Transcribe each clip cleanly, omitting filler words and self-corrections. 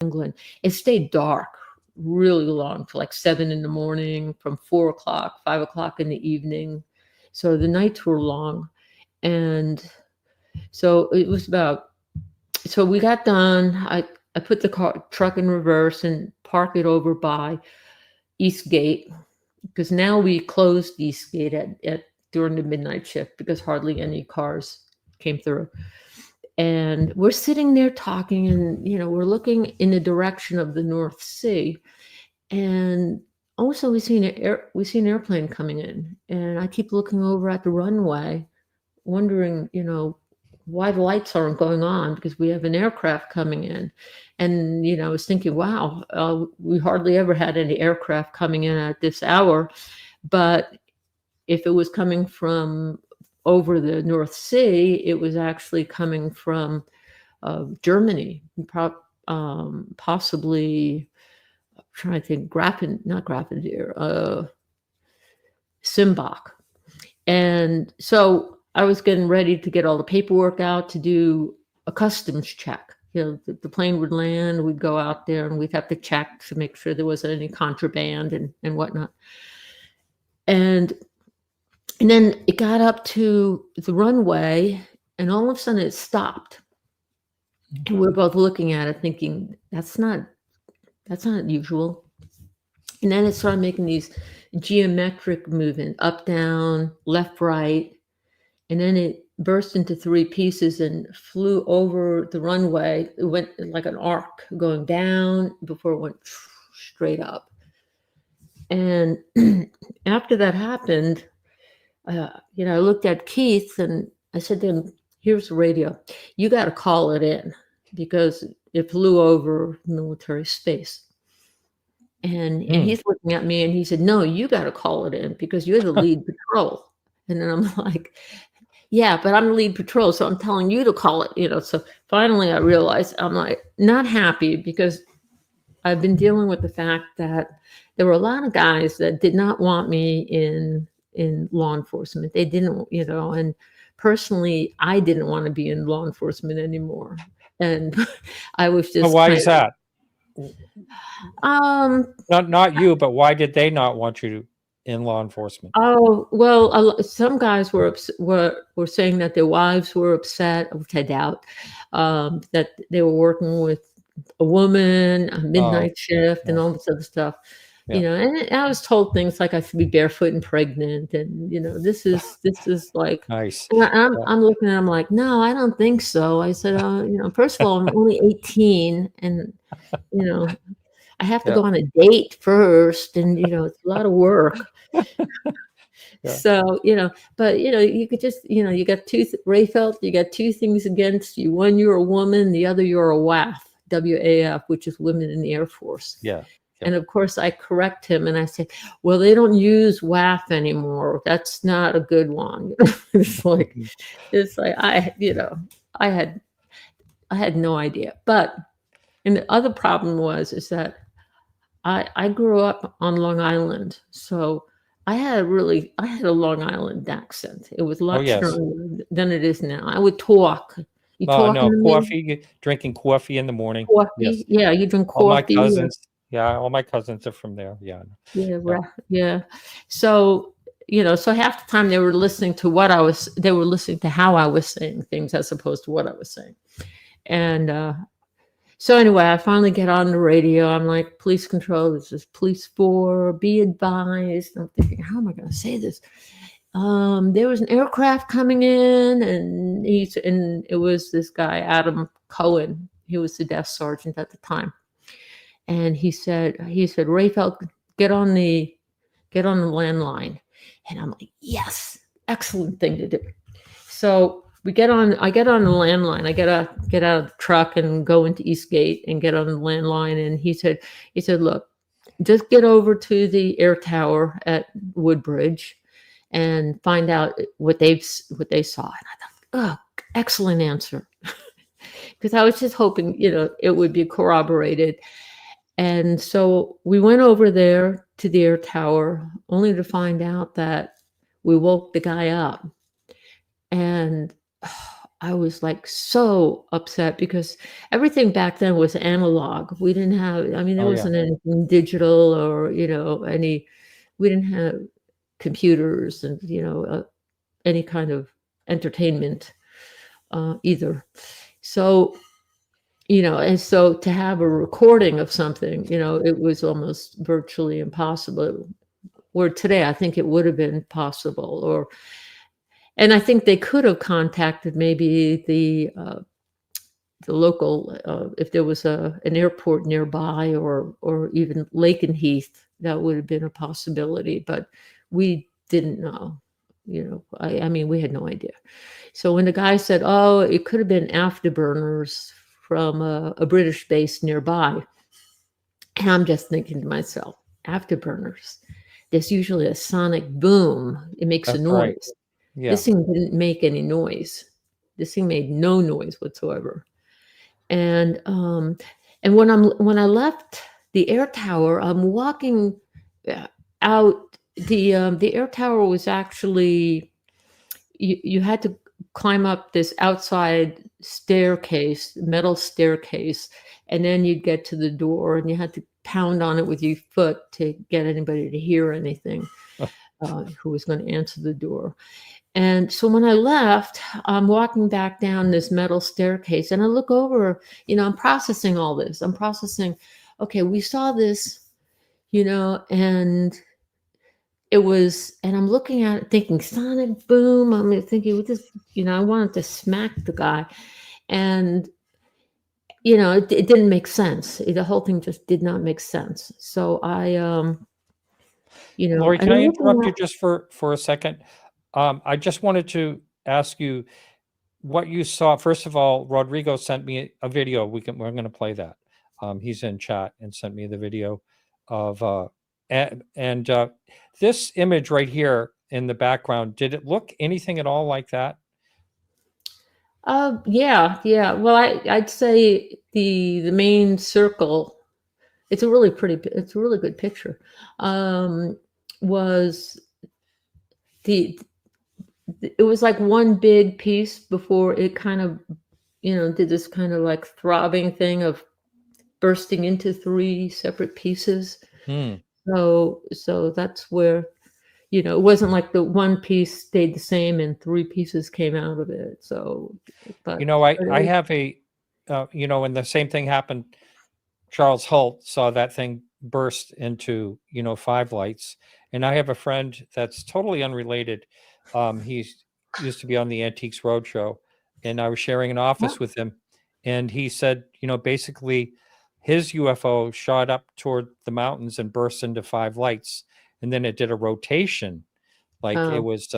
England. It stayed dark really long, to like 7 in the morning, from 4 o'clock, 5 o'clock in the evening. So the nights were long. And so it was about, so we got done. I put the truck in reverse and park it over by Eastgate, because now we closed Eastgate at during the midnight shift because hardly any cars came through. And we're sitting there talking, and we're looking in the direction of the North Sea, and also we see an airplane coming in, and I keep looking over at the runway, wondering, why the lights aren't going on, because we have an aircraft coming in. And I was thinking, wow, we hardly ever had any aircraft coming in at this hour. But if it was coming from over the North Sea, it was actually coming from Germany, possibly. I'm trying to think, not Grafendir, Simbach. And so I was getting ready to get all the paperwork out to do a customs check. The plane would land, we'd go out there, and we'd have to check to make sure there wasn't any contraband and whatnot. And then it got up to the runway, and all of a sudden it stopped. And we were both looking at it thinking, that's not usual. And then it started making these geometric movement, up, down, left, right. And then it burst into 3 pieces and flew over the runway. It went like an arc going down before it went straight up. And after that happened, I looked at Keith and I said to him, here's the radio. You got to call it in, because it flew over military space. And he's looking at me and he said, no, you got to call it in, because you're the lead patrol. And then I'm like, yeah, but I'm the lead patrol, so I'm telling you to call it, So finally I realized I'm like not happy, because I've been dealing with the fact that there were a lot of guys that did not want me in law enforcement. They didn't, and personally, I didn't want to be in law enforcement anymore. And I was just. Why is that? Not you, but why did they not want you in law enforcement? Oh, well, some guys were saying that their wives were upset, which I doubt, that they were working with a woman, a midnight shift, and all this other stuff. And I was told things like I should be barefoot and pregnant, and this is like nice. I'm looking at them like, no, I don't think so. I said, first of all, I'm only 18, and I have to go on a date first, and it's a lot of work. So but you could just you got Rehfeldt, you got 2 things against you. One, you're a woman; the other, you're a WAF, WAF, which is Women in the Air Force. Yeah. And of course, I correct him and I say, well, they don't use WAF anymore. That's not a good one. It's like I had no idea. But, and the other problem is that I grew up on Long Island. So I had a Long Island accent. It was a lot stronger than it is now. I would talk. Coffee, drinking coffee in the morning. Coffee, yes. Yeah, you drink coffee. All my cousins. Yeah, all my cousins are from there. Yeah. Yeah. So, so half the time they were listening to how I was saying things as opposed to what I was saying. And so anyway, I finally get on the radio. I'm like, police control, this is police 4, be advised. I'm thinking, how am I going to say this? There was an aircraft coming in, and it was this guy, Adam Cohen. He was the desk sergeant at the time. And he said, Rehfeldt, get on the landline. And I'm like, yes, excellent thing to do. So I get on the landline. I get out of the truck and go into Eastgate and get on the landline. And he said, look, just get over to the air tower at Woodbridge and find out what they saw. And I thought, oh, excellent answer. Because I was just hoping, it would be corroborated. And so we went over there to the air tower, only to find out that we woke the guy up. And I was like so upset because everything back then was analog. We didn't have, I mean, there Oh yeah. wasn't anything digital or, we didn't have computers and, any kind of entertainment either. So, and so to have a recording of something, it was almost virtually impossible. Where today, I think it would have been possible, and I think they could have contacted maybe the local, if there was an airport nearby, or even Lakenheath, that would have been a possibility. But we didn't know. I mean, we had no idea. So when the guy said, "Oh, it could have been afterburners from a British base nearby," and I'm just thinking to myself, afterburners. There's usually a sonic boom. It makes a That's right. noise. Yeah. This thing didn't make any noise. This thing made no noise whatsoever. And when I left the air tower, I'm walking out. The air tower was actually, you had to climb up this outside staircase, metal staircase, and then you'd get to the door, and you had to pound on it with your foot to get anybody to hear anything, who was going to answer the door. And so when I left, I'm walking back down this metal staircase, and I look over, I'm processing all this. I'm processing, okay, we saw this, and and I'm looking at it thinking sonic boom. I'm thinking with this, I wanted to smack the guy. And, it didn't make sense. The whole thing just did not make sense. So Lori, and can I I'm looking interrupt you at, just for a second? I just wanted to ask you what you saw. First of all, Rodrigo sent me a video. We're going to play that. He's in chat and sent me the video of and this image right here in the background. Did it look anything at all like that? yeah. Well, I'd say the main circle. It's a really good picture. Was it was like one big piece before it kind of, did this kind of like throbbing thing of bursting into three separate pieces. So that's where, it wasn't like the one piece stayed the same and three pieces came out of it. So, but I have a, and the same thing happened. Charles Holt saw that thing burst into, 5 lights. And I have a friend that's totally unrelated. He used to be on the Antiques Roadshow, and I was sharing an office with him. And he said, basically his UFO shot up toward the mountains and burst into 5 lights. And then it did a rotation. Like it was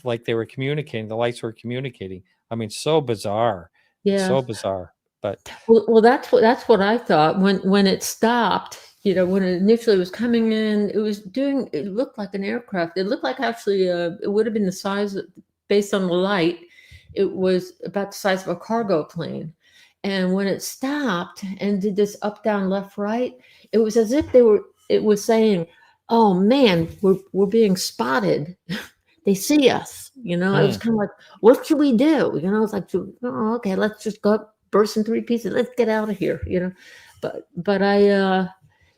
like they were communicating. The lights were communicating. I mean, so bizarre. yeah. So bizarre. But well, that's what I thought when it stopped. When it initially was coming in, it looked like an aircraft. It looked like actually it would have been the size based on the light. It was about the size of a cargo plane. And when it stopped and did this up, down, left, right, it was as if it was saying, "Oh man, we're being spotted." They see us, It was kind of like, what should we do? It's like, oh, okay, let's just go burst in 3 pieces. Let's get out of here, But I,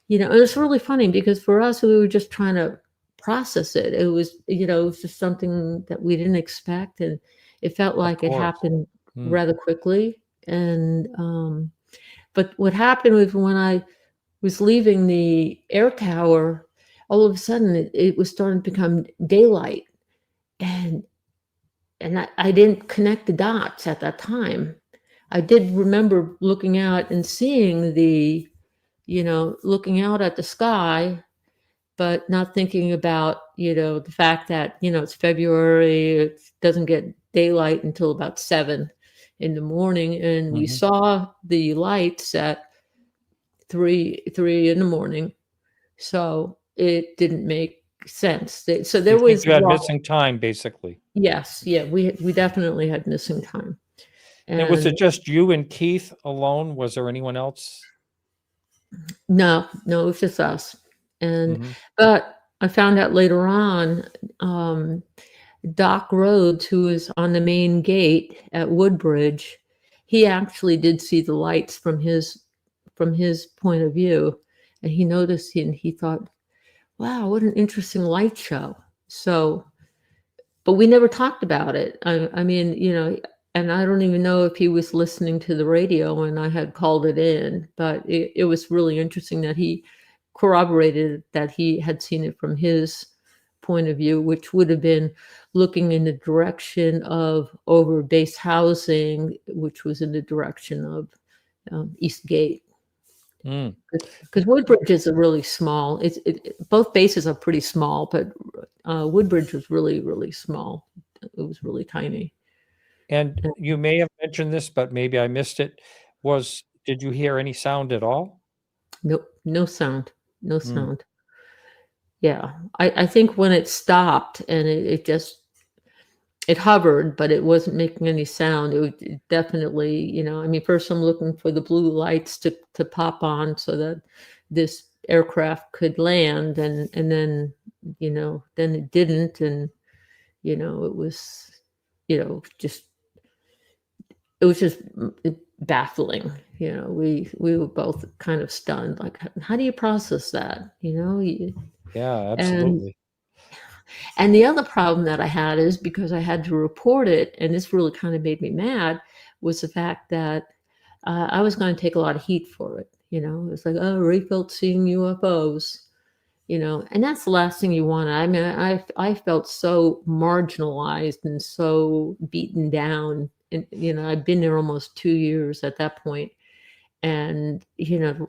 it was really funny because for us, we were just trying to process it. It was, it was just something that we didn't expect, and it felt like it happened rather quickly. And but what happened was when I was leaving the air tower, all of a sudden it was starting to become daylight. And I didn't connect the dots at that time. I did remember looking out and seeing looking out at the sky, but not thinking about, the fact that, it's February, it doesn't get daylight until about 7 in the morning. And we saw the lights at 3 in the morning. So it didn't make sense. So there was, you had missing time, basically. Yes, yeah, we definitely had missing time. And was it just you and Keith alone? Was there anyone else? No, it was just us. And but I found out later on Doc Rhodes, who was on the main gate at Woodbridge, he actually did see the lights from his point of view, and he noticed and he thought, "Wow, what an interesting light show." So, but we never talked about it. I mean, and I don't even know if he was listening to the radio when I had called it in, but it was really interesting that he corroborated that he had seen it from his point of view, which would have been looking in the direction of over base housing, which was in the direction of East Gate. Mm. Because Woodbridge is a really small. Both bases are pretty small, but Woodbridge was really, really small. It was really tiny. And you may have mentioned this, but maybe I missed it. Did you hear any sound at all? Nope, no sound, no sound. Yeah, I think when it stopped and it hovered, but it wasn't making any sound. It definitely, I mean, first I'm looking for the blue lights to pop on so that this aircraft could land, and then, then it didn't, and it was, just it was just baffling. We were both kind of stunned. Like, how do you process that? Yeah, And absolutely. And the other problem that I had is because I had to report it, and this really kind of made me mad, was the fact that I was going to take a lot of heat for it. It was like, oh, Rehfeldt seeing UFOs, and that's the last thing you want. I mean, I felt so marginalized and so beaten down. And, I've been there almost 2 years at that point. And,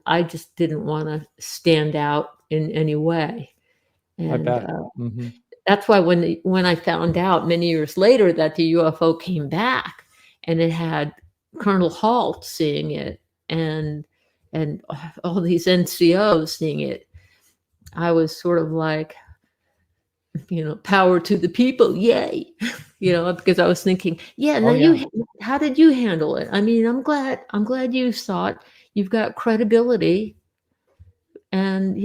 I just didn't want to stand out in any way. I And bet. Hmm. that's why when I found out many years later that the UFO came back and it had Colonel Halt seeing it and all these NCOs seeing it, I was sort of like, power to the people, yay, because I was thinking, yeah, now Oh, yeah. how did you handle it? I mean, I'm glad you saw it. You've got credibility, and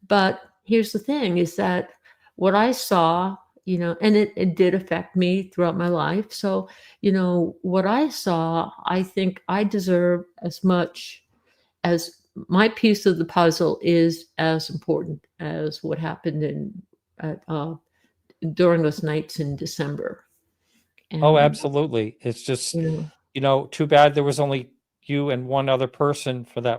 but here's the thing is that what I saw, and it did affect me throughout my life. So, what I saw, I think I deserve as much as my piece of the puzzle is as important as what happened during those nights in December. Oh, And, absolutely. It's just, you know, too bad there was only you and one other person for that